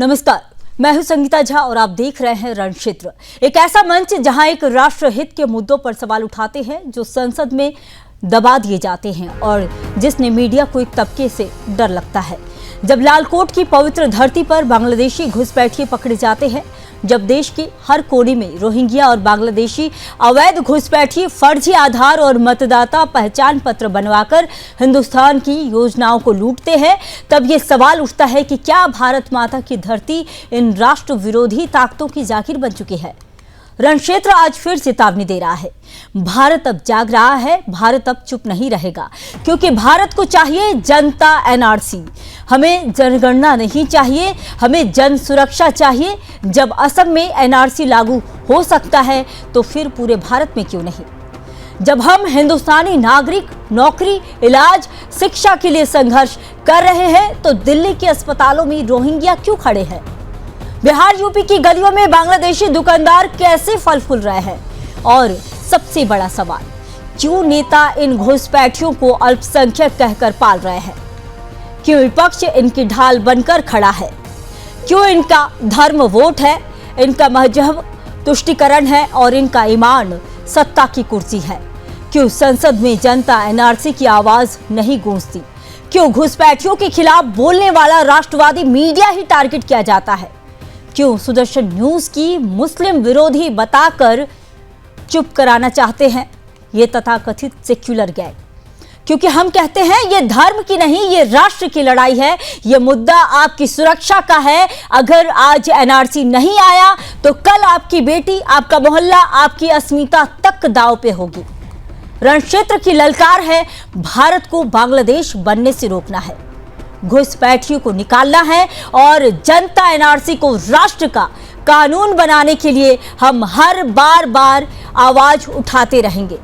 नमस्कार, मैं हूं संगीता झा और आप देख रहे हैं रणक्षेत्र, एक ऐसा मंच जहां एक राष्ट्रहित के मुद्दों पर सवाल उठाते हैं जो संसद में दबा दिए जाते हैं और जिसने मीडिया को एक तबके से डर लगता है। जब लालकोट की पवित्र धरती पर बांग्लादेशी घुसपैठिए पकड़े जाते हैं, जब देश के हर कोने में रोहिंग्या और बांग्लादेशी अवैध घुसपैठिए फर्जी आधार और मतदाता पहचान पत्र बनवाकर हिंदुस्तान की योजनाओं को लूटते हैं, तब ये सवाल उठता है कि क्या भारत माता की धरती इन राष्ट्र विरोधी ताकतों की जागीर बन चुकी है। रणक्षेत्र आज फिर चेतावनी दे रहा है। भारत अब जाग रहा है, भारत अब चुप नहीं रहेगा, क्योंकि भारत को चाहिए जनता एनआरसी। हमें जनगणना नहीं चाहिए, हमें जन सुरक्षा चाहिए। जब असम में एनआरसी लागू हो सकता है तो फिर पूरे भारत में क्यों नहीं। जब हम हिंदुस्तानी नागरिक नौकरी, इलाज, शिक्षा के लिए संघर्ष कर रहे हैं तो दिल्ली के अस्पतालों में रोहिंग्या क्यों खड़े हैं। बिहार यूपी की गलियों में बांग्लादेशी दुकानदार कैसे फल फूल रहे हैं। और सबसे बड़ा सवाल, क्यों नेता इन घुसपैठियों को अल्पसंख्यक कहकर पाल रहे हैं। क्यों विपक्ष इनकी ढाल बनकर खड़ा है। क्यों इनका धर्म वोट है, इनका मजहब तुष्टिकरण है और इनका ईमान सत्ता की कुर्सी है। क्यों संसद में जनता एनआरसी की आवाज नहीं गूंजती। क्यों घुसपैठियों के खिलाफ बोलने वाला राष्ट्रवादी मीडिया ही टारगेट किया जाता है। क्यों सुदर्शन न्यूज की मुस्लिम विरोधी बताकर चुप कराना चाहते हैं ये तथाकथित सेक्युलर गैंग। क्योंकि हम कहते हैं ये धर्म की नहीं, ये राष्ट्र की लड़ाई है, ये मुद्दा आपकी सुरक्षा का है। अगर आज एनआरसी नहीं आया तो कल आपकी बेटी, आपका मोहल्ला, आपकी अस्मिता तक दांव पे होगी। रणक्षेत्र की ललकार है, भारत को बांग्लादेश बनने से रोकना है, घुसपैठियों को निकालना है और जनता एनआरसी को राष्ट्र का कानून बनाने के लिए हम हर बार आवाज उठाते रहेंगे।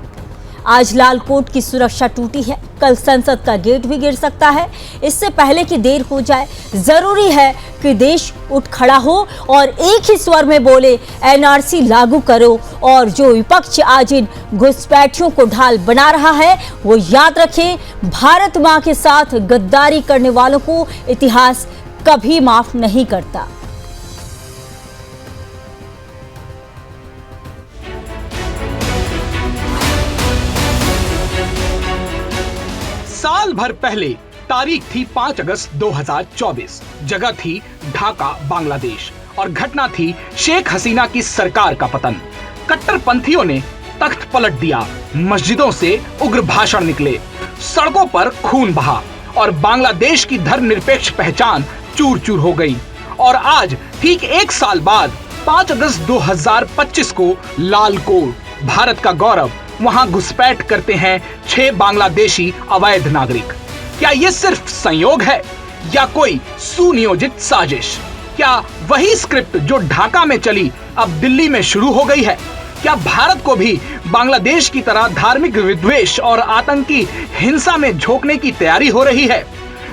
आज लालकोट की सुरक्षा टूटी है, कल संसद का गेट भी गिर सकता है। इससे पहले कि देर हो जाए, जरूरी है कि देश उठ खड़ा हो और एक ही स्वर में बोले एनआरसी लागू करो। और जो विपक्ष आज इन घुसपैठियों को ढाल बना रहा है वो याद रखे, भारत मां के साथ गद्दारी करने वालों को इतिहास कभी माफ नहीं करता। साल भर पहले तारीख थी 5 अगस्त 2024, जगह थी ढाका बांग्लादेश और घटना थी शेख हसीना की सरकार का पतन। कट्टरपंथियों ने तख्त पलट दिया, मस्जिदों से उग्र भाषण निकले, सड़कों पर खून बहा और बांग्लादेश की धर्मनिरपेक्ष पहचान चूर चूर हो गई। और आज ठीक एक साल बाद 5 अगस्त 2025 को लालकोट, भारत का गौरव, वहां घुसपैठ करते हैं 6 बांग्लादेशी अवैध नागरिक। क्या ये सिर्फ संयोग है या कोई सुनियोजित साजिश? क्या वही स्क्रिप्ट जो ढाका में चली अब दिल्ली में शुरू हो गई है? क्या भारत को भी बांग्लादेश की तरह धार्मिक विद्वेष और आतंकी हिंसा में झोंकने की तैयारी हो रही है?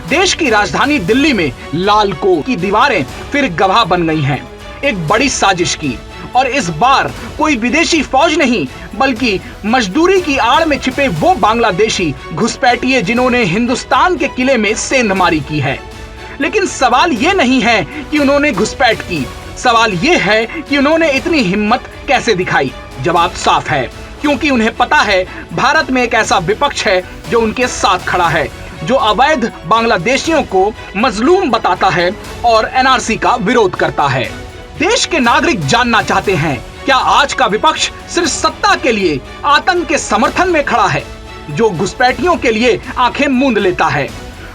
देश की राजधानी दिल्ली में लालकोट की दीवारें फिर गवाह बन गई हैं एक बड़ी साजिश की। और इस बार कोई विदेशी फौज नहीं बल्कि मजदूरी की आड़ में छिपे वो बांग्लादेशी घुसपैठिए जिन्होंने हिंदुस्तान के किले में सेंधमारी की है। लेकिन सवाल ये नहीं है कि उन्होंने घुसपैठ की, सवाल ये है कि उन्होंने इतनी हिम्मत कैसे दिखाई। जवाब साफ है, क्योंकि उन्हें पता है भारत में एक ऐसा विपक्ष है जो उनके साथ खड़ा है, जो अवैध बांग्लादेशियों को मजलूम बताता है और एनआरसी का विरोध करता है। देश के नागरिक जानना चाहते हैं, क्या आज का विपक्ष सिर्फ सत्ता के लिए आतंक के समर्थन में खड़ा है? जो घुसपैठियों के लिए आंखें मूंद लेता है,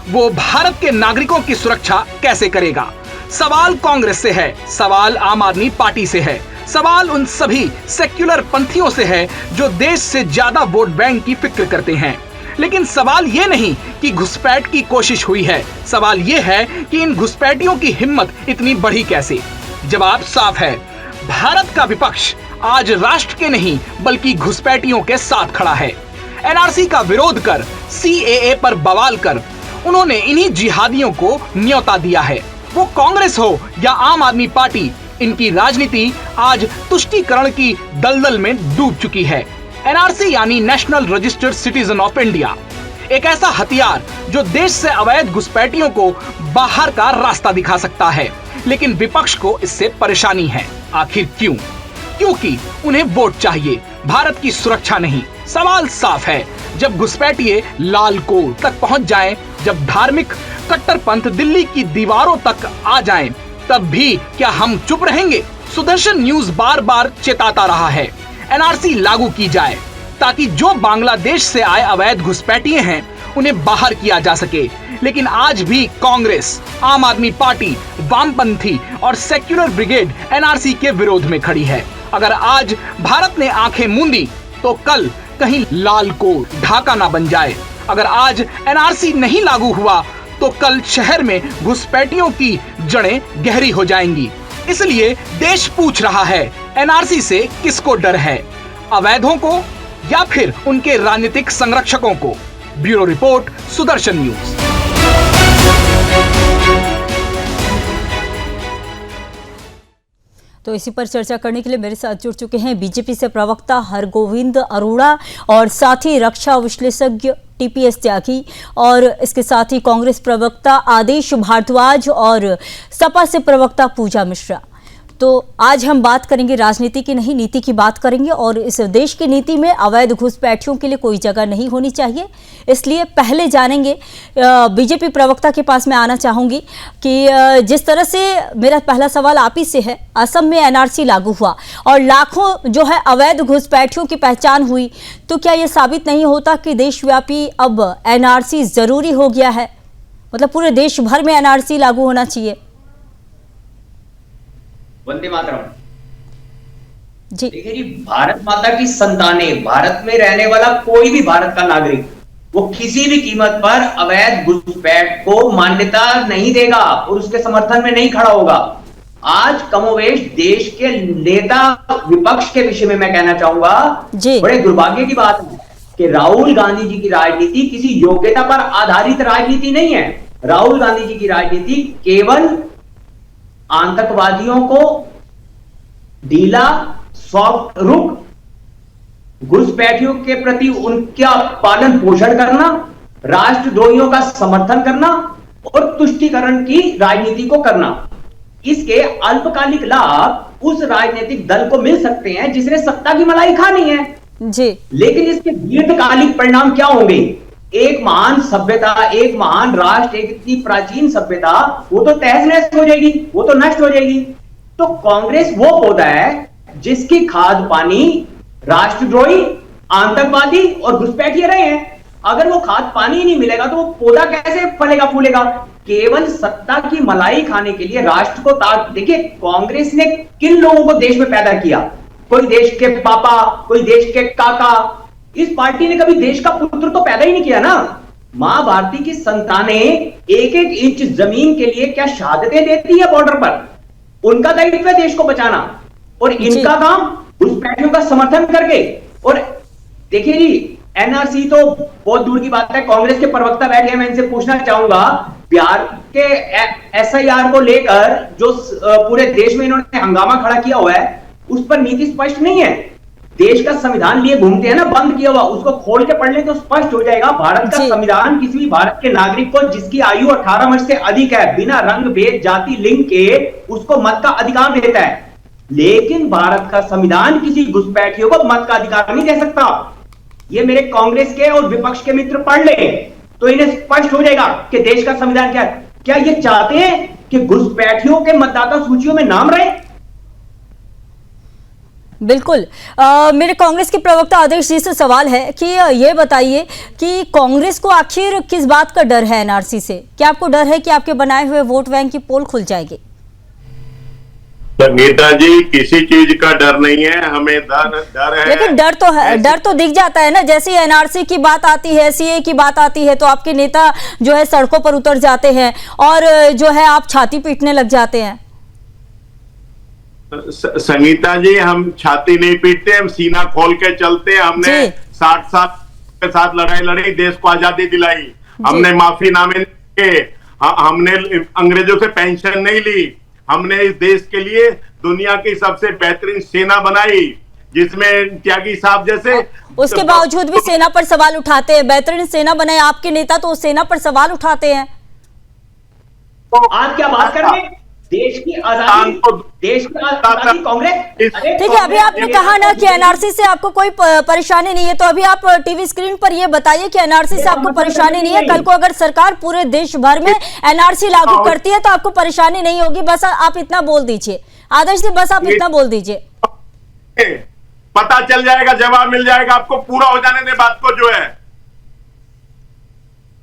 वो भारत के नागरिकों की सुरक्षा कैसे करेगा? सवाल कांग्रेस से है, सवाल आम आदमी पार्टी से है, सवाल उन सभी सेक्युलर पंथियों से है जो देश से ज्यादा वोट बैंक की फिक्र करते हैं। लेकिन सवाल ये नहीं कि घुसपैठ की कोशिश हुई है, सवाल ये है कि इन घुसपैठियों की हिम्मत इतनी बढ़ी कैसे? जवाब साफ है, भारत का विपक्ष आज राष्ट्र के नहीं बल्कि घुसपैठियों के साथ खड़ा है। एनआरसी का विरोध कर, सीएए पर बवाल कर उन्होंने इन्हीं जिहादियों को न्योता दिया है। वो कांग्रेस हो या आम आदमी पार्टी, इनकी राजनीति आज तुष्टीकरण की दलदल में डूब चुकी है। एनआरसी यानी national registered citizen of India, एक ऐसा हथियार जो देश से अवैध घुसपैठियों को बाहर का रास्ता दिखा सकता है। लेकिन विपक्ष को इससे परेशानी है। आखिर क्यों? क्योंकि उन्हें वोट चाहिए, भारत की सुरक्षा नहीं। सवाल साफ है, जब घुसपैठिए लाल कोर तक पहुंच जाएं, जब धार्मिक कट्टरपंथ दिल्ली की दीवारों तक आ जाएं, तब भी क्या हम चुप रहेंगे? सुदर्शन न्यूज बार बार चेताता रहा है, एनआरसी लागू की जाए ताकि जो बांग्लादेश से आए अवैध घुसपैठिए हैं उन्हें बाहर किया जा सके। लेकिन आज भी कांग्रेस, आम आदमी पार्टी, वामपंथी और सेक्युलर ब्रिगेड एनआरसी के विरोध में खड़ी है। अगर आज भारत ने आंखें मूंदी तो कल कहीं लाल कोर ढाका ना बन जाए। अगर आज एनआरसी नहीं लागू हुआ तो कल शहर में घुसपैठियों की जड़ें गहरी हो जाएंगी। इसलिए देश पूछ रहा है, एनआरसी से किसको डर है? अवैधों को या फिर उनके राजनीतिक संरक्षकों को? Bureau report, Sudarshan news. तो इसी पर चर्चा करने के लिए मेरे साथ जुड़ चुके हैं बीजेपी से प्रवक्ता हरगोविंद अरोड़ा और साथ ही रक्षा विश्लेषज्ञ टीपीएस त्यागी और इसके साथ ही कांग्रेस प्रवक्ता आदेश भारद्वाज और सपा से प्रवक्ता पूजा मिश्रा। तो आज हम बात करेंगे राजनीति की नहीं, नीति की बात करेंगे और इस देश की नीति में अवैध घुसपैठियों के लिए कोई जगह नहीं होनी चाहिए। इसलिए पहले जानेंगे, बीजेपी प्रवक्ता के पास मैं आना चाहूंगी कि जिस तरह से मेरा पहला सवाल आप ही से है, असम में एनआरसी लागू हुआ और लाखों जो है अवैध घुसपैठियों की पहचान हुई, तो क्या यह साबित नहीं होता कि देशव्यापी अब एनआरसी जरूरी हो गया है? मतलब पूरे देश भर में एनआरसी लागू होना चाहिए। वंदे मातरम। जी देखिए जी, भारत माता की संतानें, भारत में रहने वाला कोई भी भारत का नागरिक वो किसी भी कीमत पर अवैध घुसपैठ को मान्यता नहीं देगा और उसके समर्थन में नहीं खड़ा होगा। आज कमोवेश देश के नेता विपक्ष के विषय में मैं कहना चाहूंगा, बड़े दुर्भाग्य की बात है कि राहुल गांधी जी की राजनीति किसी योग्यता पर आधारित राजनीति नहीं है। राहुल गांधी जी की राजनीति केवल आतंकवादियों को ढीला, सॉफ्ट रुख, घुसपैठियों के प्रति उनका पालन पोषण करना, राष्ट्रद्रोहियों का समर्थन करना और तुष्टीकरण की राजनीति को करना। इसके अल्पकालिक लाभ उस राजनीतिक दल को मिल सकते हैं जिसने सत्ता की मलाई खानी है जी, लेकिन इसके दीर्घकालिक परिणाम क्या होंगे? एक महान सभ्यता, एक महान राष्ट्र, एक इतनी प्राचीन सभ्यता वो तो तहस नहस हो जाएगी, वो तो नष्ट हो जाएगी। तो कांग्रेस वो पौधा है जिसकी खाद पानी राष्ट्रद्रोही, आतंकवादी और घुसपैठिए रहे हैं। अगर वो खाद पानी ही नहीं मिलेगा तो वो पौधा कैसे फलेगा फूलेगा? केवल सत्ता की मलाई खाने के लिए राष्ट्र को ताक। देखिए, कांग्रेस ने किन लोगों को देश में पैदा किया? कोई देश के पापा, कोई देश के काका। इस पार्टी ने कभी देश का पुत्र तो पैदा ही नहीं किया ना। मां भारती की संतानें एक एक इंच जमीन के लिए क्या शहादतें देती है बॉर्डर पर। उनका दायित्व है देश को बचाना और इनका काम घुसपैठियों का समर्थन करके। और देखिए जी, एनआरसी तो बहुत दूर की बात है। कांग्रेस के प्रवक्ता बैठे हैं, मैं इनसे पूछना चाहूंगा, बिहार के एसआईआर को लेकर जो पूरे देश में इन्होंने हंगामा खड़ा किया हुआ है, उस पर नीति स्पष्ट नहीं है। देश का संविधान लिए घूमते हैं ना, बंद किया हुआ, उसको खोल के पढ़ ले तो स्पष्ट हो जाएगा। भारत का संविधान किसी भी भारत के नागरिक को जिसकी आयु 18 वर्ष से अधिक है, बिना रंग भेद, जाति, लिंग के उसको मत का अधिकार देता है। लेकिन भारत का संविधान किसी घुसपैठियों को मत का अधिकार नहीं दे सकता। ये मेरे कांग्रेस के और विपक्ष के मित्र पढ़ ले तो इन्हें स्पष्ट हो जाएगा कि देश का संविधान क्या है। क्या ये चाहते हैं कि घुसपैठियों के मतदाता सूचियों में नाम रहे? बिल्कुल। मेरे कांग्रेस के प्रवक्ता आदेश जी से सवाल है कि ये बताइए कि कांग्रेस को आखिर किस बात का डर है एनआरसी से? क्या आपको डर है कि आपके बनाए हुए वोट बैंक की पोल खुल जाएगी? नेताजी, किसी चीज का डर नहीं है, हमें डर है। लेकिन डर तो है, डर तो दिख जाता है ना। जैसे एनआरसी की बात आती है, सीए की बात आती है, तो आपके नेता जो है सड़कों पर उतर जाते हैं और जो है आप छाती पीटने लग जाते हैं। संगीता जी, हम छाती नहीं पीटते, हम सीना खोल के चलते हैं। हमने 60 साल के साथ लड़ाई लड़ी, देश को आजादी दिलाई। हमने माफीनामे किए, हमने अंग्रेजों से पेंशन नहीं ली। हमने इस देश के लिए दुनिया की सबसे बेहतरीन सेना बनाई, जिसमें त्यागी साहब जैसे। उसके बावजूद भी सेना पर सवाल उठाते हैं। बेहतरीन सेना बनाए आपके नेता, तो सेना पर सवाल उठाते हैं। आप क्या बात कर रहे हैं? देश की आजादी कांग्रेस। ठीक है, अभी आपने कहा ना कि एनआरसी से आपको कोई परेशानी नहीं है, तो अभी आप टीवी स्क्रीन पर ये बताइए कि एनआरसी से आपको परेशानी नहीं है। कल को अगर सरकार पूरे देश भर में एनआरसी लागू करती है तो आपको परेशानी नहीं होगी। बस आप इतना बोल दीजिए आदर्श जी, बस आप इतना बोल दीजिए। पता चल जाएगा, जवाब मिल जाएगा आपको। पूरा हो जाने दे बात को। जो है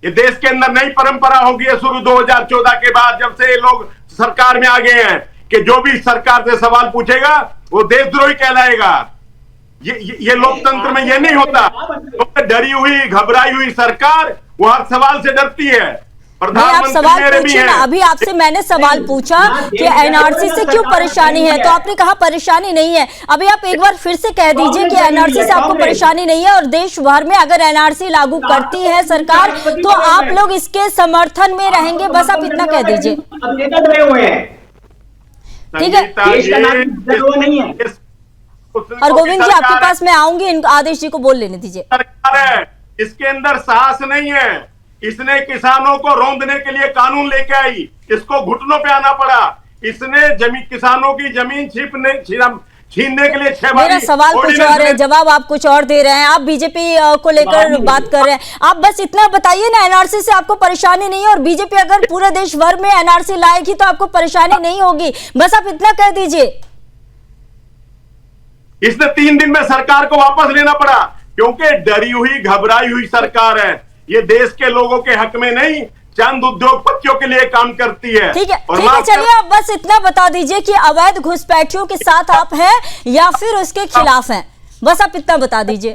ये देश के अंदर नई परंपरा होगी शुरू 2014 के बाद, जब से ये लोग सरकार में आ गए हैं कि जो भी सरकार से सवाल पूछेगा वो देशद्रोही कहलाएगा। ये लोकतंत्र में ये नहीं होता। तो डरी हुई घबराई हुई सरकार वो हर सवाल से डरती है। आप सवाल पूछिए ना। अभी आपसे मैंने सवाल पूछा कि एनआरसी से क्यों परेशानी है, तो आपने कहा परेशानी नहीं है। अभी आप एक बार फिर से कह दीजिए कि एनआरसी से आपको परेशानी नहीं है और देश भर में अगर एनआरसी लागू करती है सरकार तो आप लोग इसके समर्थन में रहेंगे। बस आप इतना कह दीजिए। ठीक है, और गोविंद जी आपके पास मैं आऊंगी, आदेश जी को बोल लेने दीजिए। सरकार है, इसके अंदर साहस नहीं है। इसने किसानों को रौंदने के लिए कानून लेके आई, इसको घुटनों पे आना पड़ा। इसने किसानों की जमीन छीनने के लिए 6 बार। मेरा सवाल कुछ और है, जवाब आप कुछ और दे रहे हैं। आप बीजेपी को लेकर बात कर रहे हैं। आप बस इतना बताइए ना, एनआरसी से आपको परेशानी नहीं है और बीजेपी अगर पूरे देश भर में एनआरसी लाएगी तो आपको परेशानी नहीं होगी। बस आप इतना कह दीजिए। इसने 3 दिन में सरकार को वापस लेना पड़ा क्योंकि डरी हुई घबराई हुई सरकार है। ये देश के लोगों के हक में नहीं, चंद उद्योगपतियों के लिए काम करती है। ठीक है, चलिए आप बस इतना बता दीजिए कि अवैध घुसपैठियों के साथ आप हैं या फिर उसके खिलाफ हैं। बस आप इतना बता दीजिए।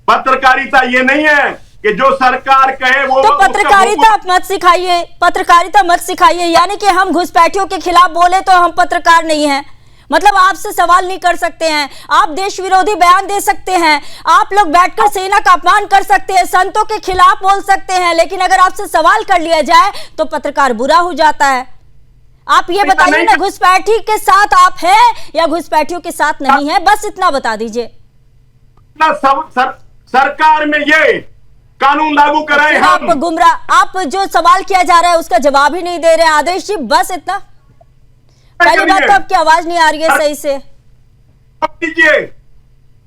पत्रकारिता ये नहीं है कि जो सरकार कहे वो। तो पत्रकारिता आप मत सिखाइए, पत्रकारिता मत सिखाइए। यानी कि हम घुसपैठियों के खिलाफ बोले तो हम पत्रकार नहीं हैं। मतलब आपसे सवाल नहीं कर सकते हैं, आप देश विरोधी बयान दे सकते हैं, आप लोग बैठकर सेना का अपमान कर सकते हैं, संतों के खिलाफ बोल सकते हैं, लेकिन अगर आपसे सवाल कर लिया जाए तो पत्रकार बुरा हो जाता है। आप ये बताइए ना, घुसपैठी के साथ आप हैं या घुसपैठियों के साथ नहीं है? बस इतना बता दीजिए। सरकार में ये कानून लागू कराए हम। आप गुमराह, आप जो सवाल किया जा रहा है उसका जवाब ही नहीं दे रहे हैं। आदेश जी बस इतना। पहली बात तो आपकी आवाज नहीं आ रही है सही से। कीजिए,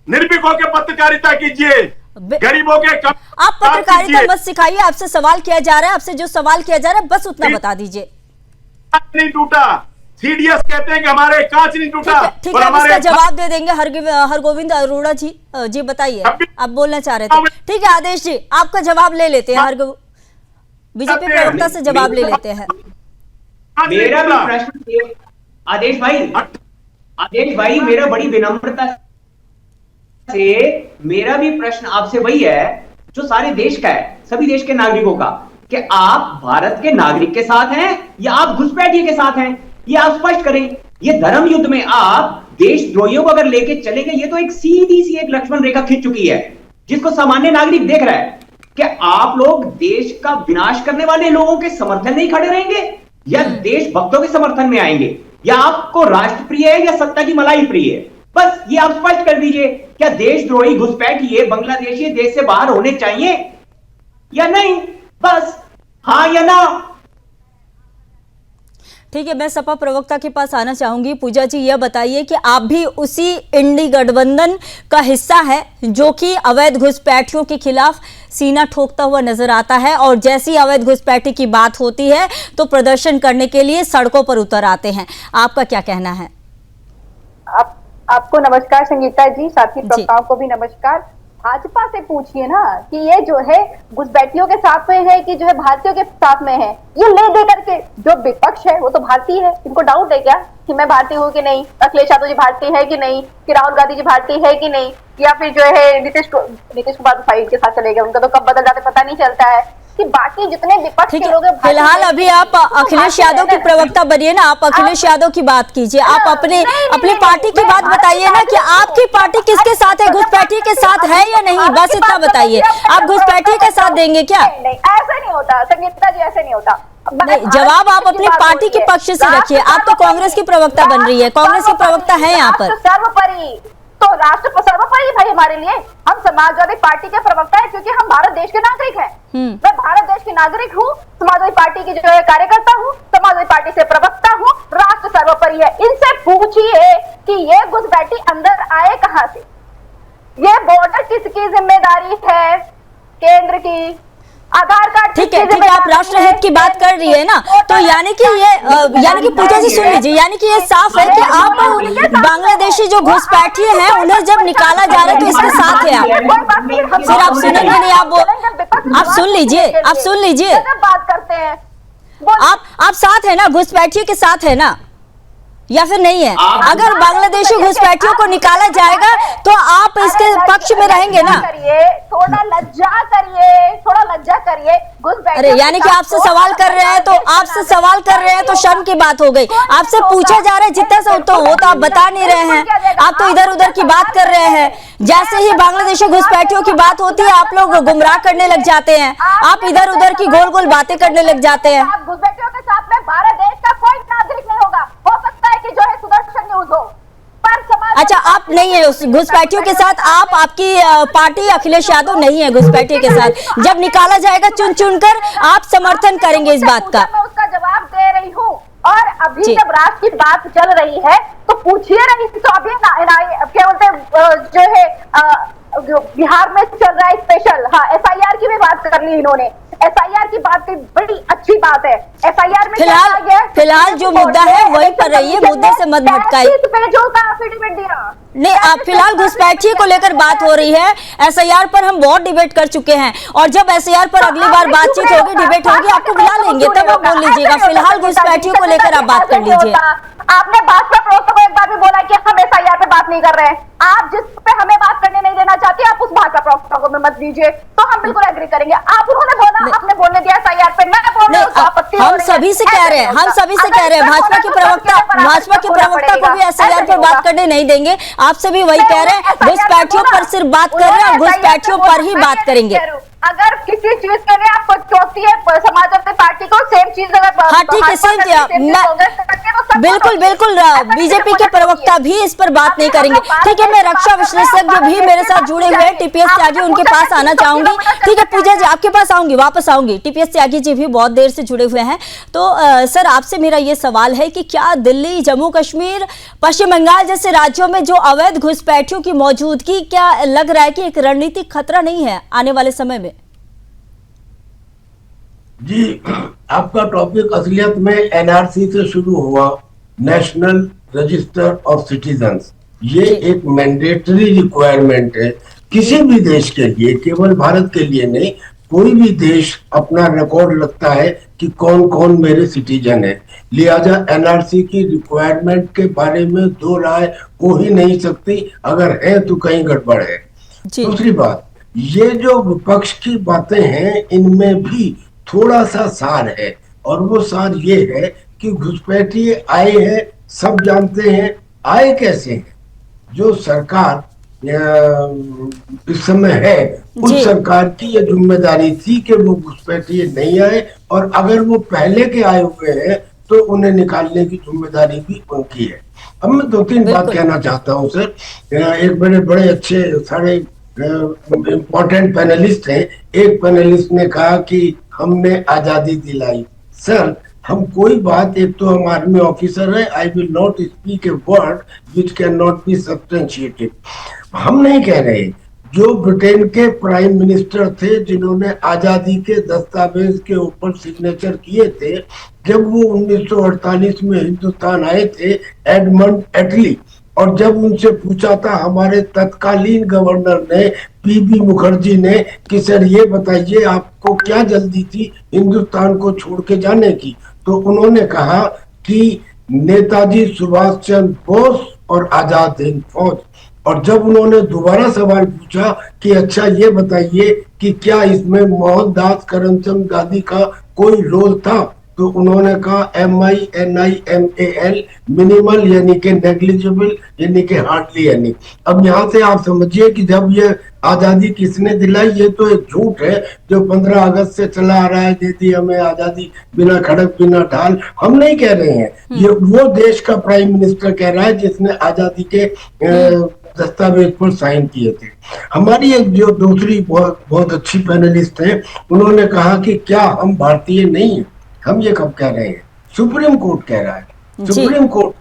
निर्भीक होकर पत्रकारिता कीजिए, गरीबों के आप पत्रकारिता मत सिखाइए। आपसे सवाल किया जा रहा है, आपसे जो सवाल किया जा रहा है बस उतना बता दीजिए। कांच नहीं टूटा, सीडीएस कहते हैं कि हमारे कांच नहीं टूटा। ठीक है, इसका जवाब दे देंगे हरगोविंद अरोड़ा जी। जी बताइए, आप बोलना चाह रहे थे। ठीक है आदेश जी, आपका जवाब ले लेते हैं। बीजेपी प्रवक्ता से जवाब ले लेते हैं। मेरा भी प्रश्न आदेश भाई मेरा बड़ी विनम्रता से मेरा भी प्रश्न आपसे वही है जो सारे देश का है, सभी देश के नागरिकों का, कि आप भारत के नागरिक के साथ हैं या आप घुसपैठिए के साथ हैं, ये आप स्पष्ट करें। ये धर्म युद्ध में आप देशद्रोहियों को अगर लेके चलेंगे, ये तो एक सीधी सी एक लक्ष्मण रेखा खिंच चुकी है जिसको सामान्य नागरिक देख रहा है। कि आप लोग देश का विनाश करने वाले लोगों के समर्थन नहीं खड़े रहेंगे या देशभक्तों के समर्थन में आएंगे, या आपको राष्ट्र प्रिय है या सत्ता की मलाई प्रिय है? बस ये आप स्पष्ट कर दीजिए। क्या देशद्रोही घुसपैठिए बांग्लादेशी देश से बाहर होने चाहिए या नहीं? बस हाँ या ना। ठीक है, मैं सपा प्रवक्ता के पास आना चाहूंगी। पूजा जी यह बताइए कि आप भी उसी इंडी गठबंधन का हिस्सा है जो कि अवैध घुसपैठियों के खिलाफ सीना ठोकता हुआ नजर आता है और जैसी अवैध घुसपैठी की बात होती है तो प्रदर्शन करने के लिए सड़कों पर उतर आते हैं। आपका क्या कहना है? आपको नमस्कार संगीता जी, साथी प्रवक्ताओं को भी नमस्कार। भाजपा से पूछिए ना कि ये जो है घुसपैठियों के साथ में है कि जो है भारतीयों के साथ में है। ये ले दे करके जो विपक्ष है वो तो भारतीय है। इनको डाउट है क्या कि मैं भारतीय हूँ कि नहीं, अखिलेश यादव जी भारतीय है कि नहीं, कि राहुल गांधी जी भारतीय है कि नहीं, या फिर जो है नीतीश कुमार फाइट के साथ चले गए, उनका तो कब बदल जाते पता नहीं चलता है। कि बाकी जितने विपक्ष के लोग हैं, फिलहाल अभी आप अखिलेश यादव की प्रवक्ता बनिए ना, आप अखिलेश यादव की बात कीजिए। आप अपनी पार्टी की बात बताइए ना कि आपकी पार्टी किसके साथ है, घुसपैठी के साथ है या नहीं? बस इतना बताइए। आप घुसपैठी के साथ देंगे क्या? नहीं, ऐसा नहीं होता संगीता जी, ऐसे नहीं होता। नहीं, जवाब आप अपनी पार्टी के पक्ष से रखिए। आप तो कांग्रेस की प्रवक्ता बन रही है, कांग्रेस की प्रवक्ता है यहाँ पर। सर्वोपरि तो राष्ट्र सर्वोपरि भाई हमारे लिए। हम हम समाजवादी पार्टी के प्रवक्ता है क्योंकि हम भारत देश के नागरिक हैं। मैं भारत देश की नागरिक हूँ, समाजवादी पार्टी की जो है कार्यकर्ता हूँ, समाजवादी पार्टी से प्रवक्ता हूँ, राष्ट्र सर्वोपरि है। इनसे पूछिए कि ये घुसपैठी अंदर आए कहां से, ये बॉर्डर किसकी जिम्मेदारी है? केंद्र की। आधार कार्ड ठीक है, आप राष्ट्रहित की बात कर रही है ना, तो यानी कि पूजा जी सुन लीजिए, यानी कि ये साफ है कि आप बांग्लादेशी जो घुसपैठी हैं उन्हें जब निकाला जा रहा है तो इसके साथ है आप। फिर आप सुनेंगे नहीं, आप सुन लीजिए बात करते हैं, आप साथ है ना, घुसपैठियों के साथ है ना, या फिर नहीं है? अगर बांग्लादेशी घुसपैठियों को निकाला जाएगा तो आप इसके पक्ष में रहेंगे ना? थोड़ा लज्जा करिए। अरे यानी कि आपसे सवाल कर रहे हैं तो शर्म की बात हो गई। आपसे पूछा जा रहा है जितना से तो वो तो आप बता नहीं रहे हैं, आप तो इधर उधर की बात कर रहे हैं। जैसे ही बांग्लादेशी घुसपैठियों की बात होती है आप लोग गुमराह करने लग जाते हैं, आप इधर उधर की गोल गोल बातें करने लग जाते हैं। घुसपैठियों के साथ में भारत देश का कोई नागरिक नहीं होगा। हो सकता है कि जो है सुदर्शन न्यूज हो, पर समाज। अच्छा, आप नहीं है उस घुसपैठियों के साथ, आपकी पार्टी अखिलेश यादव नहीं है घुसपैठियों के साथ। जब निकाला जाएगा चुन चुनकर आप समर्थन करेंगे इस बात का? मैं उसका जवाब दे रही हूँ। और अभी जब राष्ट्र की बात चल रही है तो पूछिए रही, तो अभी क्या बोलते जो है बिहार में चल रहा है स्पेशल, हाँ एफआईआर की भी बात कर ली इन्होंने। एफआईआर की बात की बड़ी अच्छी बात है। एफआईआर में फिलहाल जो मुद्दा है वही पर रहिए, मुद्दे से मत भटकाइए। पेजों का एफिडेविट दिया नहीं, आप फिलहाल घुसपैठी को लेकर बात हो रही है। एसआईआर पर हम बहुत डिबेट कर चुके हैं और जब एसआईआर पर अगली बार बातचीत होगी, डिबेट होगी, आपको बुला लेंगे तब आप बोल लीजिएगा। फिलहाल घुसपैठियों को लेकर आप बात कर लीजिए। आपने भाजपा प्रवक्ता को एक बार भी बोला कि हम एसआईआर पे बात नहीं कर रहे हैं। आप जिस पे हमें बात करने नहीं देना चाहते, आप उस भाजपा प्रवक्ता को मत दीजिए, तो हम बिल्कुल एग्री करेंगे। आप उन्होंने बोला, आपने बोलने दिया एसआईआर पे, मैं बोल रही हूं आपत्ति। हम सभी से कह रहे हैं, भाजपा के प्रवक्ता को भी एसआईआर पर बात करने नहीं देंगे। आपसे भी वही कह रहे हैं, घुसपैठियों पर सिर्फ बात कर रहे हैं, घुसपैठियों पर ही बात करेंगे। अगर किसी चीज के लिए आपको चौथी है समाजवादी पार्टी को सेम चीज अगर, हाँ ठीक है, बिल्कुल बीजेपी के प्रवक्ता भी इस पर बात नहीं करेंगे। ठीक है, मैं रक्षा विशेषज्ञ भी मेरे साथ जुड़े हुए हैं, टीपीएस त्यागी, उनके पास आना चाहूंगी। ठीक है पूजा जी, आपके पास आऊंगी, वापस आऊंगी। टीपीएस त्यागी जी भी बहुत देर से जुड़े हुए हैं। तो सर, आपसे मेरा ये सवाल है कि क्या दिल्ली, जम्मू कश्मीर, पश्चिम बंगाल जैसे राज्यों में जो अवैध घुसपैठियों की मौजूदगी, क्या लग रहा है कि एक रणनीतिक खतरा नहीं है आने वाले समय में? जी, आपका टॉपिक असलियत में एनआरसी से शुरू हुआ, नेशनल रजिस्टर ऑफ सिटीजन्स। ये एक मैंडेटरी रिक्वायरमेंट है किसी भी देश के लिए, केवल भारत के लिए नहीं। कोई भी देश अपना रिकॉर्ड रखता है कि कौन कौन मेरे सिटीजन है, लिहाजा एनआरसी की रिक्वायरमेंट के बारे में दो राय हो ही नहीं सकती। अगर है तो कहीं गड़बड़ है। दूसरी बात, ये जो विपक्ष की बातें हैं इनमें भी थोड़ा सा सार है, और वो सार ये है कि घुसपैठी आए हैं, सब जानते हैं। आए कैसे हैं? जो सरकार इस समय है, उस सरकार की ये जिम्मेदारी थी कि वो घुसपैठी नहीं आए, और अगर वो पहले के आए हुए हैं तो उन्हें निकालने की जिम्मेदारी भी उनकी है। अब मैं दो तीन बात कहना चाहता हूँ सर। एक बड़े अच्छे सारे इम्पोर्टेंट पैनलिस्ट हैं। एक पैनलिस्ट ने कहा कि हमने आजादी दिलाई। सर, हम कोई बात, एक तो हम आर्मी ऑफिसर है, आई will not speak a word which can not be substantiated. हम नहीं कह रहे, जो ब्रिटेन के प्राइम मिनिस्टर थे जिन्होंने आजादी के दस्तावेज के ऊपर सिग्नेचर किए थे जब वो 1948 में हिंदुस्तान आए थे, एडमंड एटली, और जब उनसे पूछा था हमारे तत्कालीन गवर्नर ने, पीबी मुखर्जी ने, कि सर ये बताइए आपको क्या जल्दी थी हिंदुस्तान को छोड़ के जाने की, तो उन्होंने कहा कि नेताजी सुभाष चंद्र बोस और आजाद हिंद फौज। और जब उन्होंने दोबारा सवाल पूछा कि अच्छा ये बताइए कि क्या इसमें मोहनदास करमचंद गांधी का कोई रोल था, तो उन्होंने कहा MINIMAL, मिनिमल यानी कि नेग्लिजिबल यानी कि हार्डली यानी। अब यहाँ से आप समझिए कि जब ये आजादी किसने दिलाई, ये तो एक झूठ है जो 15 अगस्त से चला आ रहा है, दे दी हमें आजादी बिना खड़क बिना ढाल। हम नहीं कह रहे हैं, ये वो देश का प्राइम मिनिस्टर कह रहा है जिसने आजादी के दस्तावेज पर साइन किए थे। हमारी एक जो दूसरी बहुत अच्छी पैनलिस्ट है, उन्होंने कहा कि क्या हम भारतीय नहीं है? हम ये कब कह रहे हैं? सुप्रीम कोर्ट कह रहा है। सुप्रीम कोर्ट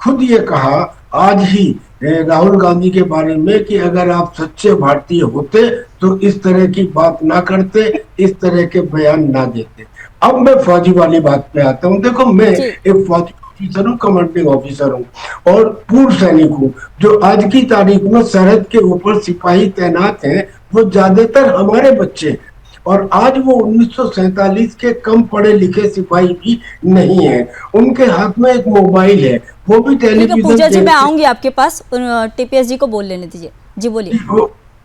खुद ये कहा आज ही राहुल गांधी के बारे में कि अगर आप सच्चे भारतीय होते तो इस तरह की बात ना करते, इस तरह के बयान ना देते। अब मैं फौजी वाली बात पे आता हूँ। देखो, मैं एक फौजी ऑफिसर हूँ, कमांडिंग ऑफिसर हूँ और पूर्व सैनिक हूँ। जो आज की तारीख में सरहद के ऊपर सिपाही तैनात हैं वो ज्यादातर हमारे बच्चे हैं और आज वो 1947 के कम पढ़े लिखे सिपाही भी नहीं है। उनके हाथ में एक मोबाइल है, वो भी टेलीविजन। पूजा जी, मैं आऊंगी आपके पास, टीपीएस जी को बोल लेने दीजिए जी, बोलिए।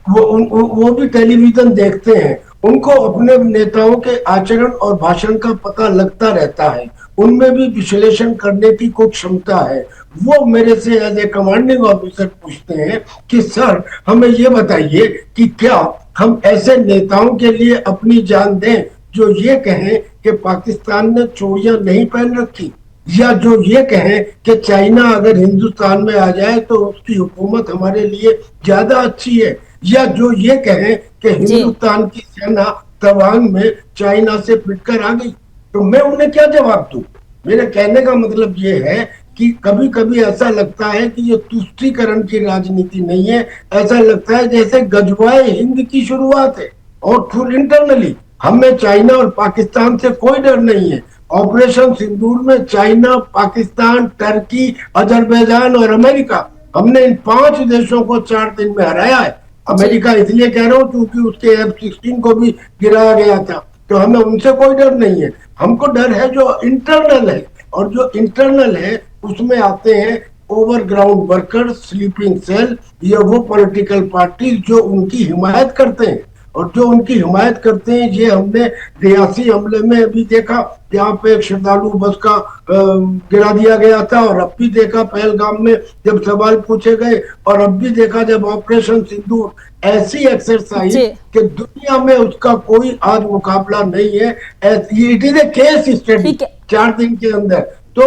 वो भी टेलीविजन देखते हैं, उनको अपने नेताओं के आचरण और भाषण का पता लगता रहता है, उनमें भी विश्लेषण करने की कुछ क्षमता है। वो मेरे से एज ए कमांडिंग ऑफिसर पूछते हैं कि सर हमें ये बताइए कि क्या हम ऐसे नेताओं के लिए अपनी जान दें जो ये कहें कि पाकिस्तान ने चूड़ियां नहीं पहन रखी, या जो ये कहें कि चाइना अगर हिंदुस्तान में आ जाए तो उसकी हुकूमत हमारे लिए ज्यादा अच्छी है, या जो ये कहें कि हिंदुस्तान की सेना तवांग में चाइना से पिटकर आ गई। तो मैं उन्हें क्या जवाब दूं? मेरे कहने का मतलब ये है कि कभी कभी ऐसा लगता है कि ये तुष्टीकरण की राजनीति नहीं है, ऐसा लगता है जैसे गजवाए हिंद की शुरुआत है। और फुल इंटरनली हमें चाइना और पाकिस्तान से कोई डर नहीं है। ऑपरेशन सिंदूर में चाइना, पाकिस्तान, टर्की, अजरबैजान और अमेरिका, हमने इन 5 देशों को 4 दिन में हराया है। अमेरिका इसलिए कह रहा हूँ क्योंकि उसके F-16 को भी गिराया गया था, तो हमें उनसे कोई डर नहीं है। हमको डर है जो इंटरनल है, और जो इंटरनल है उसमें आते हैं ओवरग्राउंड वर्कर, स्लीपिंग सेल, या वो पॉलिटिकल पार्टी जो उनकी हिमायत करते हैं। और जो उनकी हिमायत करते हैं, ये हमने रियासी हमले में अभी देखा, यहाँ पे एक श्रद्धालु बस का गिरा दिया गया था, और अब भी देखा पहलगाम में जब सवाल पूछे गए, और अब भी देखा जब ऑपरेशन सिंदूर। ऐसी एक्सरसाइज कि दुनिया में उसका कोई आज मुकाबला नहीं है। It is a case study 4 दिन के अंदर। तो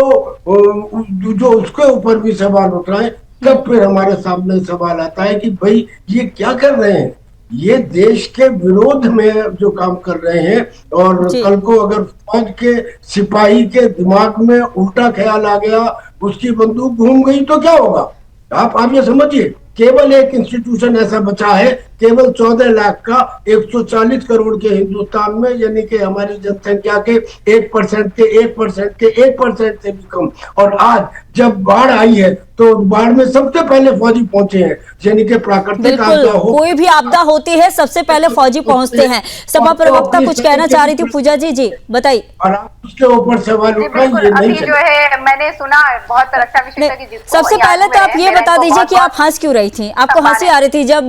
जो उसके ऊपर भी सवाल उठ रहा है, तब फिर हमारे सामने सवाल आता है कि भाई ये क्या कर रहे हैं? ये देश के विरोध में जो काम कर रहे हैं। और कल को अगर फौज के सिपाही के दिमाग में उल्टा ख्याल आ गया, उसकी बंदूक घूम गई, तो क्या होगा? आप ये समझिए, केवल एक इंस्टीट्यूशन ऐसा बचा है, केवल 14 लाख का 140 करोड़ के हिंदुस्तान में, यानी कि हमारी जनसंख्या के 1% से भी कम। और आज जब बाढ़ आई है तो बाढ़ में सबसे पहले फौजी पहुंचे हैं, यानी कि प्राकृतिक आपदा हो, कोई भी आपदा होती है सबसे पहले फौजी पहुंचते हैं। सभा प्रवक्ता कुछ कहना चाह रही थी, पूजा जी, जी बताइए। और आप उसके ऊपर सवाल उठाएंगे नहीं जो है मैंने सुना बहुत रक्षा विशेषज्ञ। सबसे पहले तो आप ये बता दीजिए कि आप हंस क्यों रही थी? आपको हंसी आ रही थी जब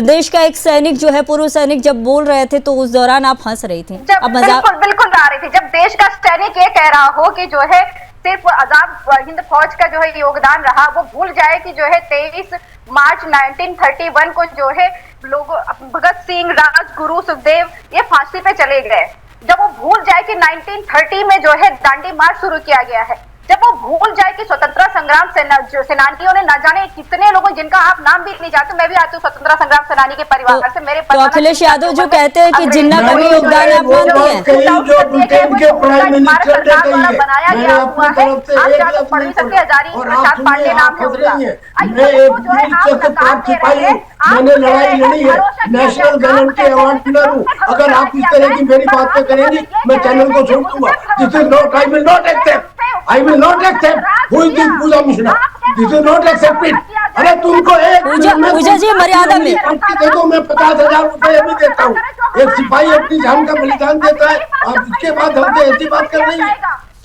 देश का एक सैनिक जो है, पूर्व सैनिक जब बोल रहे थे, तो उस दौरान आप हंस रही थी? बिल्कुल आ रही थी। जब देश का सैनिक ये कह रहा हो कि जो है सिर्फ आजाद हिंद फौज का जो है योगदान रहा, वो भूल जाए कि जो है 23 मार्च 1931 को जो है लोग भगत सिंह, राजगुरु, सुखदेव ये फांसी पे चले गए। जब वो भूल जाए कि 1930 में जो है दांडी मार्च शुरू किया गया है, जब वो भूल जाए कि स्वतंत्रता संग्राम सेनानियों ने न जाने कितने लोगों, जिनका आप नाम भी नहीं जानते, मैं भी आती हूँ स्वतंत्रता संग्राम सेनानी के परिवार से। मेरे तो अखिलेश यादव जो कहते हैं कि जिन्ना का भी योगदान आप मानती हैं? बनाया गया हुआ है, आप जाकर पढ़ सकते हैं, हजारी प्रसाद पांडे नाम है उनका। मैंने लड़ाई लड़ी है, नेशनल गैलेंट के अवार्ड विनर हूँ। अगर आप इस तरह की मेरी बातें करेंगी, मैं चैनल को छोड़ दूंगा। This is not, I will not accept, I will not accept. Who is this Pooja Mishra? This is not accepted. अरे तुमको एक पूजा जी मर्यादा में दे दो, मैं 50,000 रुपए अभी देता हूँ। एक सिपाही अपनी जान का बलिदान देता है, आप इसके बाद हमसे ऐसी बात कर रही है।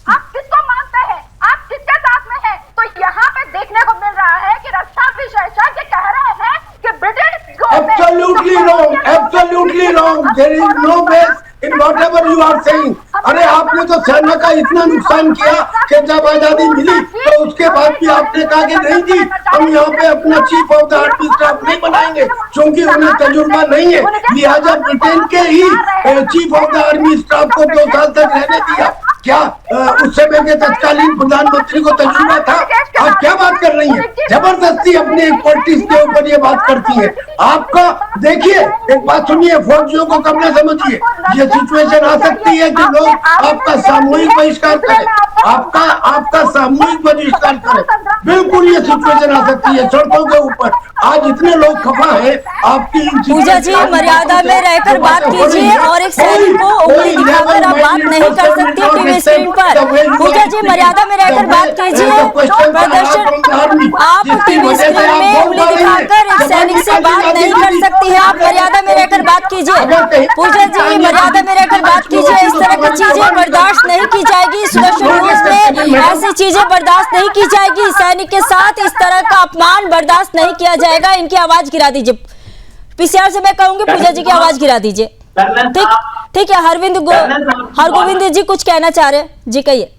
आप किसको मानते हैं? आप किसके साथ में हैं? तो यहाँ पे देखने को मिल रहा है कि रक्षा विशेषज्ञ कह रहे हैं कि British Absolutely wrong, absolutely wrong. There is no base in whatever you are saying. अरे आपने तो सेना का इतना नुकसान किया कि जब आजादी मिली तो उसके बाद भी आपने कहा कि नहीं जी, हम यहाँ पे अपना chief of the army staff नहीं बनाएंगे क्योंकि उन्हें तजुर्बा नहीं है। लिहाजा ब्रिटेन के ही chief of the army staff को 2 साल तक रहने दिया। क्या उस समय के तत्कालीन प्रधानमंत्री को तजुर्बा था? आज क्या बात कर रही है? जबरदस्ती अपने एक पॉलिटिक्स के ऊपर ये बात करती है। आपका देखिए, एक बात सुनिए, फौजियों को कब न समझिए, ये सिचुएशन आ सकती है कि लोग आपका सामूहिक बहिष्कार करें, आपका सामूहिक बहिष्कार करें। बिल्कुल ये सिचुएशन आ सकती है सड़कों के ऊपर। आज इतने लोग खफा है आपकी। पूजा जी, मर्यादा में रहकर बात कीजिए और एक सैनिक को उंगली दिखाकर आप बात नहीं कर सकती टीवी स्क्रीन पर। पूजा जी, मर्यादा में रहकर बात कीजिए। प्रदर्शन, आप टीवी स्क्रीन में उंगली दिखाकर एक सैनिक से बात नहीं कर सकती है। आप मर्यादा में रहकर बात कीजिए। पूजा जी, मर्यादा में रहकर बात कीजिए। इस तरह की चीजें बर्दाश्त नहीं की जाएगी। सुदर्शन न्यूज में ऐसी चीजें बर्दाश्त नहीं की जाएगी। सैनिक के साथ इस तरह का अपमान बर्दाश्त नहीं किया जाएगा। इनकी आवाज गिरा दीजिए। पीसीआर से मैं कहूंगी पूजा जी की आवाज गिरा दीजिए। ठीक है। हरगोविंद जी कुछ कहना चाह रहे हैं जी, कहिए।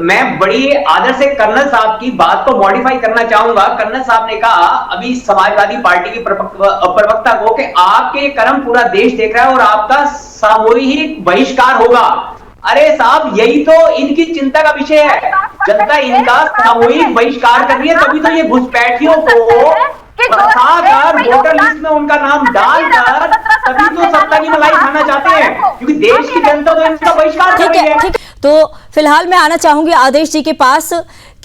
मैं बड़ी आदर से कर्नल साहब की बात को मॉडिफाई करना चाहूंगा। कर्नल साहब ने कहा अभी समाजवादी पार्टी के प्रवक्ता को कि आपके ये कर्म पूरा देश देख रहा है और आपका सामूहिक बहिष्कार होगा। अरे साहब, यही तो इनकी चिंता का विषय है। जनता इनका सामूहिक बहिष्कार कर रही है, तभी तो ये घुसपैठियों को फंसाकर वोटर लिस्ट में उनका नाम डालकर तभी तो सत्ता की मलाई खाना चाहते हैं, क्योंकि देश की जनता तो इनका बहिष्कार कर रही है। ठीक। तो फिलहाल मैं आना चाहूंगी आदेश जी के पास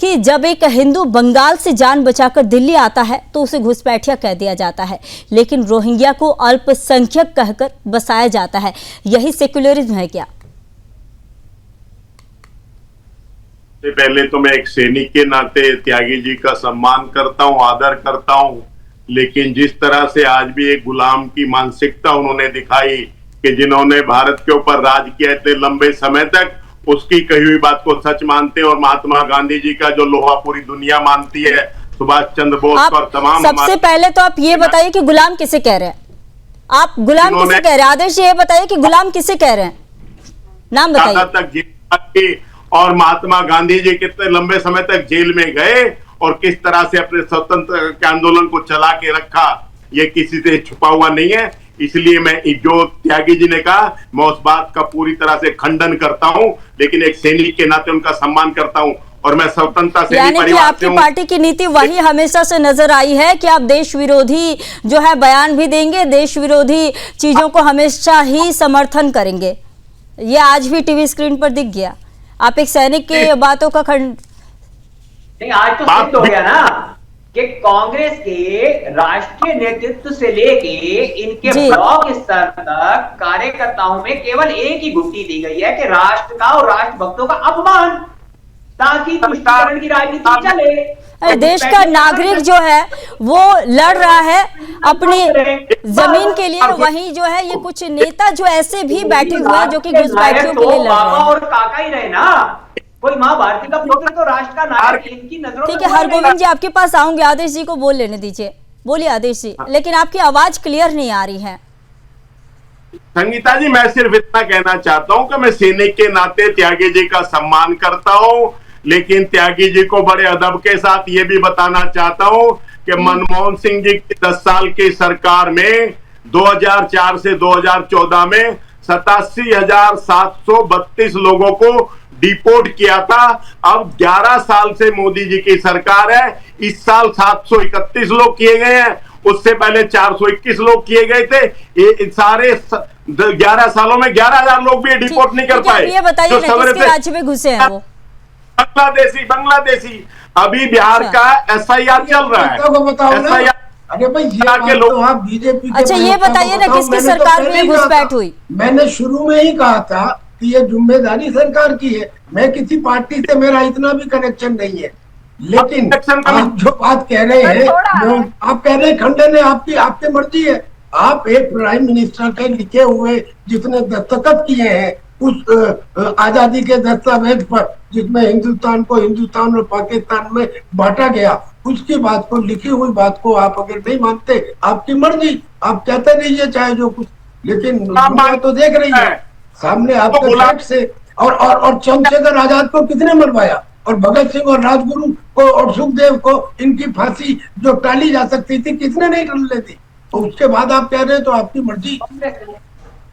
कि जब एक हिंदू बंगाल से जान बचाकर दिल्ली आता है तो उसे घुसपैठिया कह दिया जाता है, लेकिन रोहिंग्या को अल्पसंख्यक कहकर बसाया जाता है। यही सेक्युलरिज्म है क्या? पहले तो मैं एक सैनिक के नाते त्यागी जी का सम्मान करता हूं, आदर करता हूं, लेकिन जिस तरह से आज भी एक गुलाम की मानसिकता उन्होंने दिखाई कि जिन्होंने भारत के ऊपर राज किया इतने लंबे समय तक, उसकी कही हुई बात को सच मानते हैं और महात्मा गांधी जी का जो लोहा पूरी दुनिया मानती है, सुभाष चंद्र बोस और तमाम। सबसे पहले तो आप ये बताइए कि गुलाम किसे कह रहे हैं? आप गुलाम किसे कह रहे हैं? आदेश ये बताइए कि गुलाम किसे कह रहे हैं, नाम बताइए। और महात्मा गांधी जी कितने लंबे समय तक जेल में गए और किस तरह से अपने स्वतंत्र के आंदोलन को चला के रखा, ये किसी से छुपा हुआ नहीं है। इसलिए मैं जो त्यागी जी ने कहा, मैं उस बात का पूरी तरह से खंडन करता हूं, लेकिन एक सैनिक के नाते उनका सम्मान करता हूं और मैं स्वतंत्रता से यानी कि आपकी पार्टी की नीति वही हमेशा से नजर आई है कि आप देश विरोधी जो है बयान भी देंगे, देश विरोधी चीजों को हमेशा ही समर्थन करेंगे। ये आज भी टीवी स्क्रीन पर दिख गया। आप एक सैनिक के बातों का खंड नहीं, आज तो सिद्ध हो गया ना कि कांग्रेस के राष्ट्रीय नेतृत्व से लेके इनके ब्लॉक स्तर तक कार्यकर्ताओं में केवल एक ही गुत्थी दी गई है कि राष्ट्र का और राष्ट्रभक्तों का अपमान, ताकि तुष्टीकरण की राजनीति चले। देश का नागरिक जो है वो लड़ रहा है अपनी जमीन के लिए, वहीं जो है ये कुछ नेता जो ऐसे भी बैठे हुए हैं जो कि घुसपैठियों के लिए लड़ रहे हैं। और काका ही रहे ना, कोई माँ भारती का पुत्र तो राष्ट्र का नायक इनकी नजरों। ठीक है हरगोविंद जी, आपके पास आऊंगे, आदेश जी को बोल लेने दीजिए। बोलिए आदेश जी, लेकिन आपकी आवाज क्लियर नहीं आ रही है। संगीता जी, मैं सिर्फ इतना कहना चाहता हूं कि मैं सैनिक के नाते त्यागी जी का सम्मान करता हूं, लेकिन त्यागी जी को बड़े अदब के साथ ये भी बताना चाहता हूं कि मनमोहन सिंह जी की 10 साल की सरकार में 2004 से 2014 में 87,732 लोगों को डिपोर्ट किया था। अब 11 साल से मोदी जी की सरकार है, इस साल 731 लोग किए गए हैं, उससे पहले 421 लोग किए गए थे। ये सारे 11 सालों में 11,000 लोग भी डिपोर्ट नहीं कर पाए। ये बताइए किसके राज्य में घुसे हैं वो? बांग्लादेशी। अभी बिहार का SIR चल रहा है। SIR अरे भाई ये लोग आप बीजेपी। अच्छा ये बताइए ना किसकी सरकार में घुसपैठ हुई? मैंने शुरू में ही कहा था कि ये जिम्मेदारी सरकार की है। मैं किसी पार्टी से मेरा इतना भी कनेक्शन नहीं है, लेकिन आप जो बात कह रहे हैं, आप कह रहे हैं खंडन है, आपकी मर्जी है। आप एक प्राइम मिनिस्टर के लिखे हुए जितने दस्तखत किए हैं उस आजादी के दस्तावेज पर, जिसमें हिंदुस्तान को हिंदुस्तान और पाकिस्तान में बांटा गया, उसकी बात को, लिखी हुई बात को आप अगर नहीं मानते, आपकी मर्जी, आप कहते रहिए चाहे जो कुछ, लेकिन दुनिया तो देख रही है सामने आपके फैक्ट से। और चंद्रशेखर आजाद को किसने मरवाया, और भगत सिंह और राजगुरु को और सुखदेव को इनकी फांसी जो टाली जा सकती थी, किसने नहीं टाल दी? तो उसके बाद आप कह रहे हैं तो आपकी मर्जी।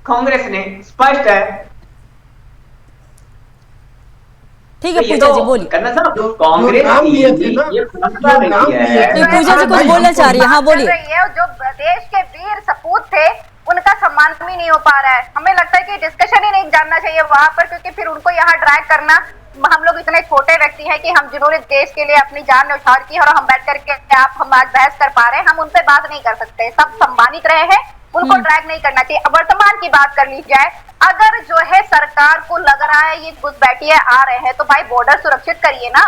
कांग्रेस ने स्पष्ट है ठीक है तो ये पूजा तो जी बोलिए। कन्ना साहब, जो कांग्रेस नाम की लिए थे ना, ये फैसला जो नहीं नाम किया लिए है। थे, पूजा जी कुछ बोलना चाह रही है, हाँ बोलिए। रही है, जो देश के वीर सपूत थे उनका सम्मान भी नहीं हो पा रहा है। हमें लगता है कि डिस्कशन ही नहीं जानना चाहिए वहां पर, क्योंकि फिर उनको यहाँ ड्रैग करना, हम लोग इतने छोटे व्यक्ति हैं कि हम जिन्होंने देश के लिए अपनी जान न्यौछावर की और हम बैठ करके हम आज बहस कर पा रहे हैं, हम उन पे बात नहीं कर सकते। सब सम्मानित रहे हैं, उनको ड्रैग नहीं करना चाहिए। अब वर्तमान की बात कर ली जाए, अगर जो है सरकार को लग रहा है ये घुसपैठिए आ रहे हैं तो भाई बॉर्डर सुरक्षित करिए ना।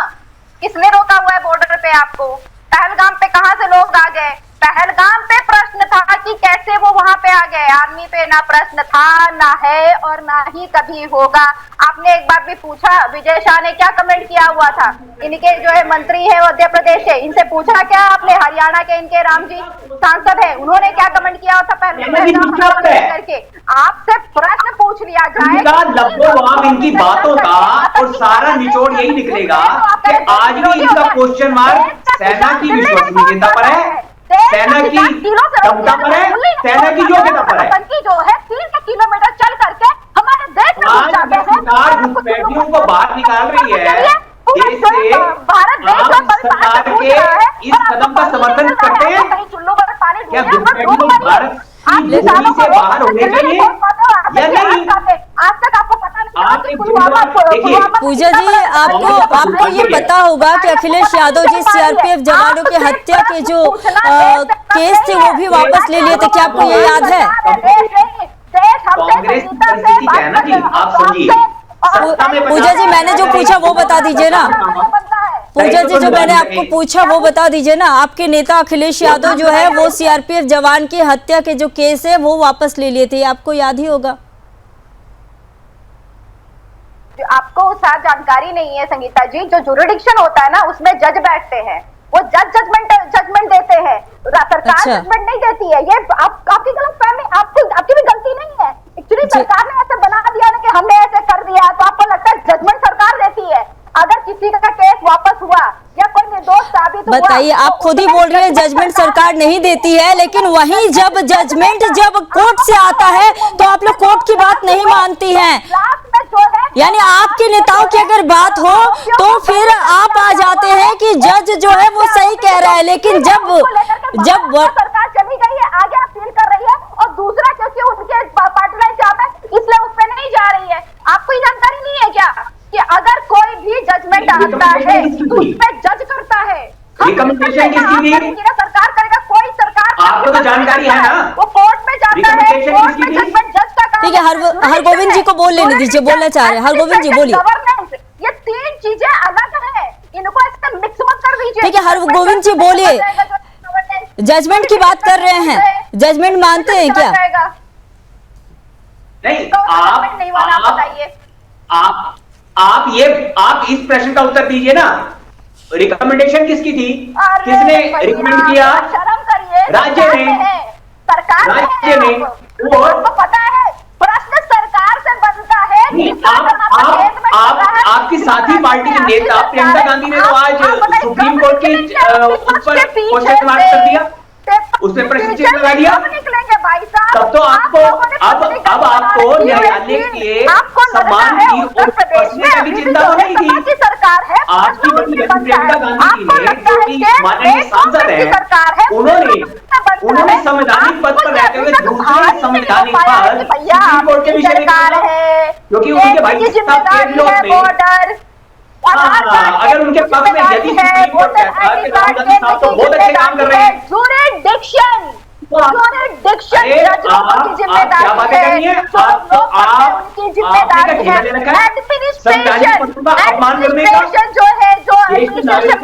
किसने रोका हुआ है बॉर्डर पे आपको? पहलगाम पे कहां से लोग आ गए? पहलगाम पे प्रश्न था कि कैसे वो वहां पे आ गए। आर्मी पे ना प्रश्न था, ना है और ना ही कभी होगा। आपने एक बार भी पूछा, विजय शाह ने क्या कमेंट किया हुआ था? इनके जो है मंत्री है मध्य प्रदेश से, इनसे पूछा क्या आपने? हरियाणा के इनके राम जी सांसद है, उन्होंने क्या कमेंट किया था पहलगाम करके? आपसे प्रश्न पूछ लिया जाए। लब्बोवाब इनकी बातों का और सारा निचोड़ यही निकलेगा कि आज भी इनका क्वेश्चन मार्क सेना की विश्वसनीयता पर है, सेना की क्षमता पर है, सेना की योग्यता पर है। जो है 300 किलोमीटर चल करके हमारे देश में घुस जाते हैं। सरकार घुसपैठियों को बाहर निकाल रही है देश से। भारत देश आप सरकार के इस कदम का समर्थन करते हैं? कहीं चुल्लू पर पानी क्या घुसपैठियों भारत की भूमि से बाहर होने चाहिए या नहीं? आज तक आपको पता नहीं आप कि एक पुलवामा देखिए, पूजा जी आपको ये पता होगा कि अखिलेश यादव जी सीआरपीएफ जवानों की हत्या के जो केस थे वो भी वापस ले लिए थे, क्या आपको ये याद है? कांग्रेस की परिस्थिति क्या है ना जी, आप समझिए। पूजा जी मैंने जो पूछा वो बता दीजिए ना। पूजा जी जो मैंने आपको पूछा वो बता दीजिए ना। आपके नेता अखिलेश यादव जो है वो सीआरपीएफ जवान की हत्या के जो केस है वो वापस ले लिए थे, आपको याद ही होगा। आपको साथ जानकारी नहीं है संगीता जी, जो जुरिडिक्शन होता है ना उसमें जज बैठते हैं, वो जजमेंट देते हैं, सरकार जजमेंट नहीं देती है। ये आपकी गलतफहमी, आपकी भी गलती नहीं है। एक्चुअली सरकार ने ऐसे बना दिया ना कि हमने ऐसे कर दिया, तो आपको लगता है जजमेंट सरकार देती है। अगर किसी का केस वापस हुआ या कोई निर्दोष साबित हुआ, बताइए, आप खुद ही बोल रहे हैं जजमेंट सरकार नहीं देती है, लेकिन वहीं जब जजमेंट जब कोर्ट से आता है तो आप लोग कोर्ट की बात नहीं मानती हैं। यानी आपके नेताओं की अगर बात हो तो फिर आप आ जाते हैं कि जज जो है वो सही कह रहा है, लेकिन जब सरकार चली गई है, आगे अपील कर रही है, और दूसरा क्योंकि उनके पार्टी लाइन से आता है इसलिए उस पर नहीं जा रही है। आपको ये जानकारी नहीं है क्या कि अगर कोई भी जजमेंट आता है तो उस पर जज करता है? रिकमेंडेशन किसकी थी? सरकार करेगा, कोई सरकार आपको तो जानकारी है ना, वो कोर्ट में जाता है, कोर्ट में जजमेंट जज का काम। ठीक है, हरगोविंद जी को बोल लेने दीजिए, बोलना चाह रहे हैं। हरगोविंद जी बोलिए। गवर्नेंस, ये तीन चीजें अलग है, इनको ऐसे मिक्स मत कर दीजिए। ठीक है, हरगोविंद जी बोलिए। जजमेंट की बात कर रहे हैं, जजमेंट मानते हैं क्या? नहीं, आप इस प्रश्न का उत्तर दीजिए ना। रिकमेंडेशन किसकी थी? किसने रिकमेंड किया? शर्म करिए, राज्य ने, सरकार राज्य ने। आपको पता है प्रश्न सरकार से बनता है। आपकी साथी पार्टी के नेता प्रियंका गांधी ने तो आज सुप्रीम कोर्ट के ऊपर क्वेश्चन मार्क कर दिया, उसने प्रश्न चिन्ह लगा दिया। तब तो आपको अब आपको न्यायालय के सम्मान की और पहुंचने की भी चिंता हो रही थी। सरकार है, आपकी बड़ी बहन प्रियंका गांधी जी ने, जो कि माननीय सांसद है, उन्होंने संवैधानिक पद पर रहते हुए दूसरे संवैधानिक पद सुप्रीम कोर्ट के विषय में, क्योंकि उनके भाई साहब अगर उनके पक्ष में यदि सुप्रीम कोर्ट कहता है कि राहुल गांधी साहब तो बहुत अच्छे काम कर रहे हैं, जुरिडिक्शन आप क्या बातें करनी है? उनकी जिम्मेदारी है एडमिनिस्ट्रेशन का अपमान करने का, जो है जो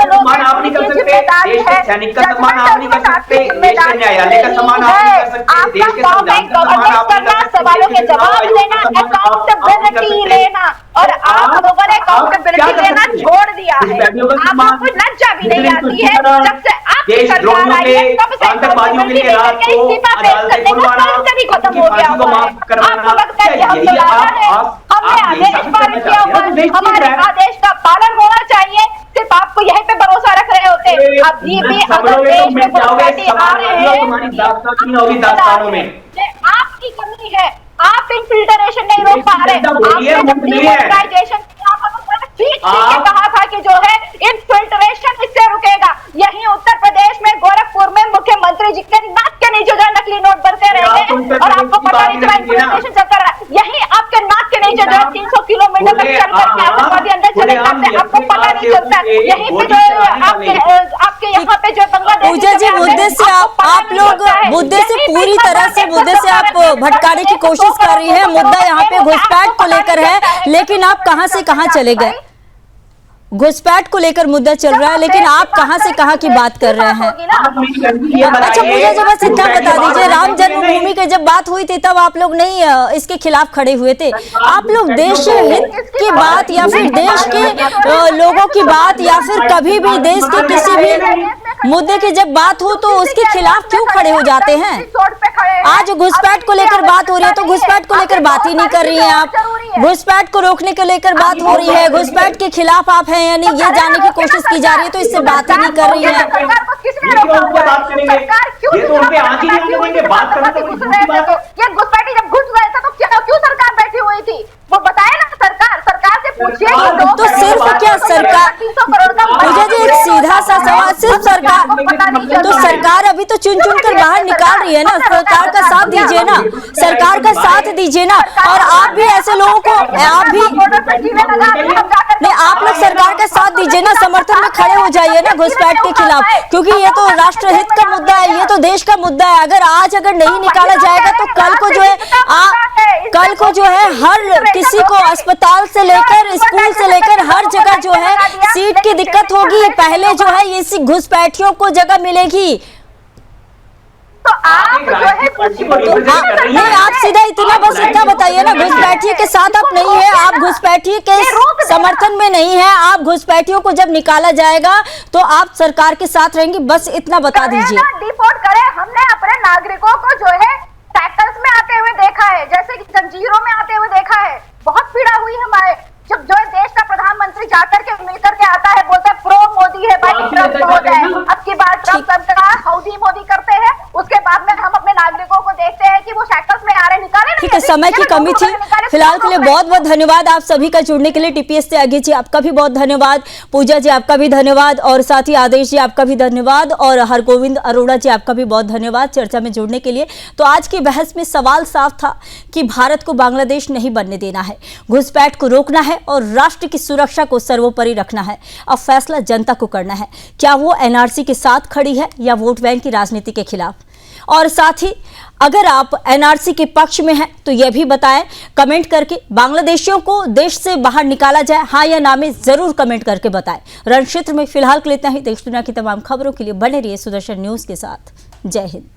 सम्मान आप नहीं कर सकते, देश के सैनिक का सम्मान आप नहीं कर सकते, देश के न्यायालय का सम्मान आप नहीं कर सकते, देश के संविधान का सम्मान आप नहीं कर सकते, सवालों के जवाब देना, अकाउंटेबिलिटी लेना, और आप लोगों ने अकाउंटेबिलिटी लेना छोड़ दिया है। आपको लज्जा भी नहीं आती है जब से आपकी सरकार आई है, तब से आतंकवादियों के रात को अदालतें खुलवाना, भी खत्म हो गया हुआ है। आपको लगता है कि हम तो हमने आदेश पारित किया हुआ है, हमारे आदेश का पालन होना चाहिए, सिर्फ आपको यहीं पे भरोसा रख रहे होते। अभी भी अगर देश में घुसपैठी आ रहे हैं, दास्तानों में आपकी कमी है, आप इन्फिल्ट्रेशन नहीं रोक पा रहे, कहा था कि जो है इनफिल्ट्रेशन इससे रुकेगा। यही उत्तर प्रदेश में गोरखपुर में मुख्यमंत्री जी के नाक के नीचे जो नकली नोट बनते रहते हैं और आपको पता नहीं चला इन्फिल्ट्रेशन चलता रहा। यही आपके नाक के नीचे जो है 300 किलोमीटर तक चल करके आतंकवादी अंदर चले जाते हैं, आपको पता नहीं चलता। यही पे जो आपके यहाँ पे जो बांग्लादेश, पूजा जी, मुद्दे से आप लोग मुद्दे से पूरी तरह से मुद्दे से आप भटकाने की कोशिश कर रही है। मुद्दा यहाँ पे घुसपैठ को लेकर है, लेकिन आप कहां से कहां चले गए। घुसपैठ को लेकर मुद्दा चल रहा है, लेकिन आप कहां से कहां की बात कर रहे हैं। अच्छा पूजा जी, बस इतना बता दीजिए, राम जन्मभूमि की जब बात हुई थी तब आप लोग नहीं इसके खिलाफ खड़े हुए थे। आप लोग देश हित की बात या फिर देश के लोगों की बात या फिर कभी भी देश के किसी भी मुद्दे की जब बात हो तो उसके खिलाफ क्यों खड़े हो जाते हैं। आज घुसपैठ को लेकर बात हो रही है तो घुसपैठ को लेकर बात ही नहीं कर रही हैं आप। घुसपैठ को रोकने को लेकर बात हो रही है, घुसपैठ के खिलाफ आप हैं यानी ये जानने की कोशिश की जा रही है, तो इससे बात ही नहीं कर रही है। घुसपैठी जब घुस गए थे तो क्यों सरकार बैठी हुई थी, वो बताए ना। सरकार से पूछिए तो सिर्फ क्या सरकार, पूजा जी एक सीधा सा सवाल, सिर्फ सरकार तो सरकार अभी तो चुन चुन कर बाहर निकाल रही है ना। सरकार का साथ दीजिए ना, सरकार का साथ दीजिए ना। और आप भी ऐसे लोगों को आप भी नहीं, आप लोग सरकार का साथ दीजिए ना, समर्थन में खड़े हो जाइए ना घुसपैठ के खिलाफ, क्योंकि ये तो राष्ट्रहित का मुद्दा है, ये तो देश का मुद्दा है। अगर आज नहीं निकाला जाएगा तो कल को जो है हर किसी को अस्पताल से लेकर स्कूल से लेकर हर जगह जो है सीट की दिक्कत होगी। पहले जो है ये घुसपैठियों को जगह मिलेगी। तो आप जो है नहीं, आप सीधा बस इतना बताइए ना, घुसपैठियों के साथ आप नहीं है, आप घुसपैठियों के समर्थन में नहीं है। आप घुसपैठियों को जब निकाला जाएगा तो आप सरकार के साथ रहेंगी, बस इतना बता दीजिए। डिपोर्ट करें, हमने अपने नागरिकों को जो है टैक्स में आते हुए देखा है, जैसे कि जंजीरों में आते हुए देखा है। बहुत पीड़ा हुई हमारे, जब जो है देश का प्रधानमंत्री जाकर के मिलकर के आता है, बोलता है प्रो मोदी है भाई, ट्रम्प मोदी है। अब की बार ट्रम्प हाउडी मोदी करते हैं, उसके बाद में हम अपने नागरिकों को देखते हैं कि वो शैकल्स में आ रहे निकाले। ठीक है, समय की कमी थी। फिलहाल के लिए बहुत बहुत धन्यवाद आप सभी का जुड़ने के लिए। टीपीएस से आगे जी आपका भी बहुत धन्यवाद, पूजा जी आपका भी धन्यवाद, और साथ ही आदेश जी आपका भी धन्यवाद, और हरगोविंद अरोड़ा जी आपका भी बहुत धन्यवाद चर्चा में जुड़ने के लिए। तो आज की बहस में सवाल साफ था कि भारत को बांग्लादेश नहीं बनने देना है, घुसपैठ को रोकना है और राष्ट्र की सुरक्षा को सर्वोपरि रखना है। अब फैसला जनता को करना है, क्या वो एनआरसी के साथ खड़ी है या वोट बैंक की राजनीति के खिलाफ। और साथ ही अगर आप एनआरसी के पक्ष में हैं तो यह भी बताएं कमेंट करके, बांग्लादेशियों को देश से बाहर निकाला जाए हाँ या ना में जरूर कमेंट करके बताएं। रण क्षेत्र में फिलहाल के लिए इतना ही। देश दुनिया की तमाम खबरों के लिए बने रहिए सुदर्शन न्यूज के साथ। जय हिंद।